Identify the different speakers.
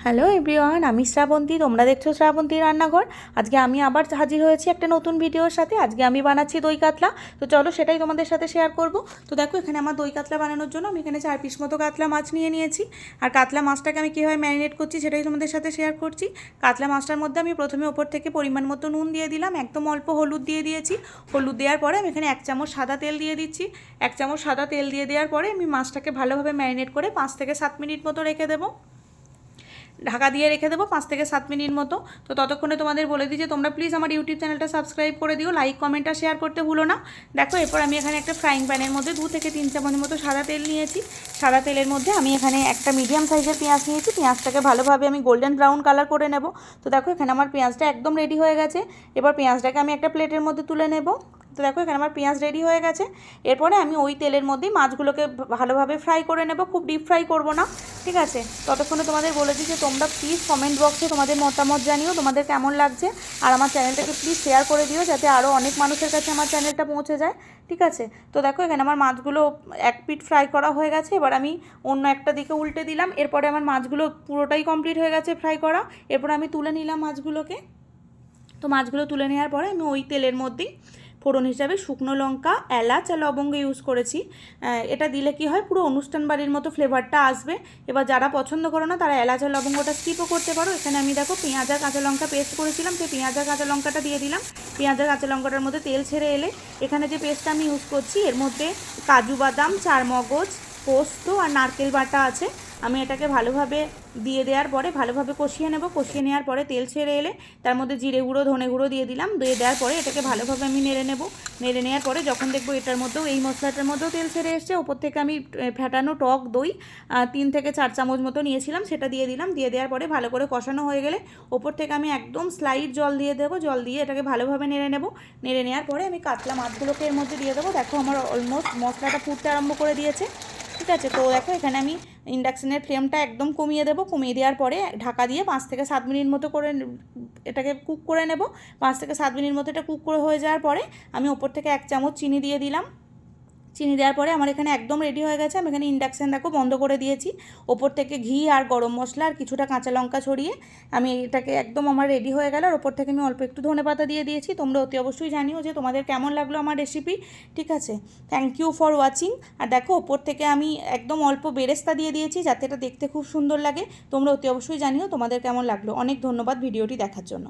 Speaker 1: Hello everyone, আমি শ্রাবন্তী। তোমরা দেখছো শ্রাবন্তী রান্নাঘর। আজকে আমি আবার হাজির হয়েছি একটা নতুন ভিডিওর সাথে। আজকে আমি বানাচ্ছি দই কাতলা। তো চলো সেটাই তোমাদের সাথে শেয়ার করব। তো দেখো এখানে আমার দই কাতলা বানানোর জন্য আমি এখানে 4 পিস মতো কাতলা মাছ নিয়ে নিয়েছি। আর কাতলা মাছটাকে আমি কীভাবে ম্যারিনেট করছি সেটাই তোমাদের সাথে শেয়ার করছি। কাতলা মাছটার মধ্যে আমি প্রথমে ওপর থেকে পরিমাণ মতো নুন দিয়ে দিলাম, একদম অল্প হলুদ দিয়ে দিয়েছি। হলুদ দেওয়ার পরে আমি এখানে 1 চামচ সাদা তেল দিয়ে দিচ্ছি। 1 চামচ সাদা তেল দিয়ে দেওয়ার পরে আমি মাছটাকে ভালোভাবে ম্যারিনেট করে 5 থেকে 7 মিনিট মতো রেখে দেবো। ঢাকা দিয়ে রেখে দেবো 5 থেকে 7 মিনিট মতো। তো ততক্ষণে তোমাদের বলে দিই যে তোমরা প্লিজ আমার ইউটিউব চ্যানেলটা সাবস্ক্রাইব করে দিও, লাইক কমেন্ট আর শেয়ার করতে ভুলো না। দেখো এরপর আমি এখানে একটা ফ্রাইং প্যানের মধ্যে 2 থেকে 3 চামচ মতো সাদা তেল নিয়েছি। সাদা তেলের মধ্যে আমি এখানে একটা মিডিয়াম সাইজের পেঁয়াজ নিয়েছি। পেঁয়াজটাকে ভালোভাবে আমি গোল্ডেন ব্রাউন কালার করে নেব। তো দেখো এখানে আমার পেঁয়াজটা একদম রেডি হয়ে গেছে। এবার পেঁয়াজটাকে আমি একটা প্লেটের মধ্যে তুলে নেব। তো দেখো এখানে আমার পেঁয়াজ রেডি হয়ে গেছে। এরপরে আমি ওই তেলের মধ্যেই মাছগুলোকে ভালোভাবে ফ্রাই করে নেব, খুব ডিপ ফ্রাই করব না, ঠিক আছে। ততক্ষণে তোমাদের বলে দিই যে তোমরা প্লিজ কমেন্ট বক্সে তোমাদের মতামত জানিও তোমাদের কেমন লাগছে। আর আমার চ্যানেলটাকে প্লিজ শেয়ার করে দিও যাতে আরও অনেক মানুষের কাছে আমার চ্যানেলটা পৌঁছে যায়, ঠিক আছে। তো দেখো এখানে আমার মাছগুলো এক পিঠ ফ্রাই করা হয়ে গেছে। এবার আমি অন্য একটা দিকে উল্টে দিলাম। এরপরে আমার মাছগুলো পুরোটাই কমপ্লিট হয়ে গেছে ফ্রাই করা। এরপর আমি তুলে নিলাম মাছগুলোকে। তো মাছগুলো তুলে নেওয়ার পরে আমি ওই তেলের মধ্যেই ফোড়ন হিসাবে শুকনো লঙ্কা, এলাচ আর লবঙ্গ ইউজ করেছি। এটা দিলে কি হয়, পুরো অনুষ্ঠান বাড়ির মতো ফ্লেভারটা আসবে। এবার যারা পছন্দ করো না তারা এলাচ আর লবঙ্গটা স্কিপও করতে পারো। এখানে আমি দেখো পেঁয়াজ আর কাঁচা লঙ্কা পেস্ট করেছিলাম, সেই পেঁয়াজ আর কাঁচা লঙ্কাটা দিয়ে দিলাম। পেঁয়াজ আর কাঁচা লঙ্কাটার মধ্যে তেল ছেড়ে এলে এখানে যে পেস্টটা আমি ইউজ করছি এর মধ্যে কাজু বাদাম, চারমগজ, পোস্ত আর নারকেল বাটা আছে। আমি এটাকে ভালোভাবে দিয়ে দেওয়ার পরে ভালোভাবে কষিয়ে নেব। কষিয়ে নেওয়ার পরে তেল ছেড়ে এলে তার মধ্যে জিরে গুঁড়ো, ধনে গুঁড়ো দিয়ে দিলাম। দিয়ে দেওয়ার পরে এটাকে ভালোভাবে আমি নেড়ে নেব। নেড়ে নেওয়ার পরে যখন দেখবো এটার মধ্যেও, এই মশলাটার মধ্যেও তেল ছেড়ে এসছে, ওপর থেকে আমি ফেটানো টক দই 3 থেকে 4 চামচ মতো নিয়েছিলাম, সেটা দিয়ে দিলাম। দিয়ে দেওয়ার পরে ভালো করে কষানো হয়ে গেলে ওপর থেকে আমি একদম স্লাইড জল দিয়ে দেবো। জল দিয়ে এটাকে ভালোভাবে নেড়ে নেব। নেড়ে নেওয়ার পরে আমি কাতলা মাছগুলোকে এর মধ্যে দিয়ে দেবো। দেখো আমার অলমোস্ট মশলাটা ফুটতে আরম্ভ করে দিয়েছে, ঠিক আছে। তো দেখো এখানে আমি ইন্ডাকশানের ফ্লেমটা একদম কমিয়ে দেবো। কমিয়ে দেওয়ার পরে ঢাকা দিয়ে 5 থেকে 7 মিনিট মতো করে এটাকে কুক করে নেব। 5 থেকে 7 মিনিট মতো এটা কুক করে হয়ে যাওয়ার পরে আমি ওপর থেকে 1 চামচ চিনি দিয়ে দিলাম। চিনি দেওয়ার পরে আমার এখানে একদম রেডি হয়ে গেছে। আমি এখানে ইন্ডাকশান দেখো বন্ধ করে দিয়েছি। ওপর থেকে ঘি আর গরম মশলা আর কিছুটা কাঁচা লঙ্কা ছড়িয়ে আমি এটাকে একদম আমার রেডি হয়ে গেল। আর ওপর থেকে আমি অল্প একটু ধনেপাতা দিয়ে দিয়েছি। তোমরা অতি অবশ্যই জানিও যে তোমাদের কেমন লাগলো আমার রেসিপি, ঠিক আছে। Thank you for watching. আর দেখো ওপর থেকে আমি একদম অল্প বেরেস্তা দিয়ে দিয়েছি যাতে এটা দেখতে খুব সুন্দর লাগে। তোমরা অতি অবশ্যই জানিও তোমাদের কেমন লাগলো। অনেক ধন্যবাদ ভিডিওটি দেখার জন্য।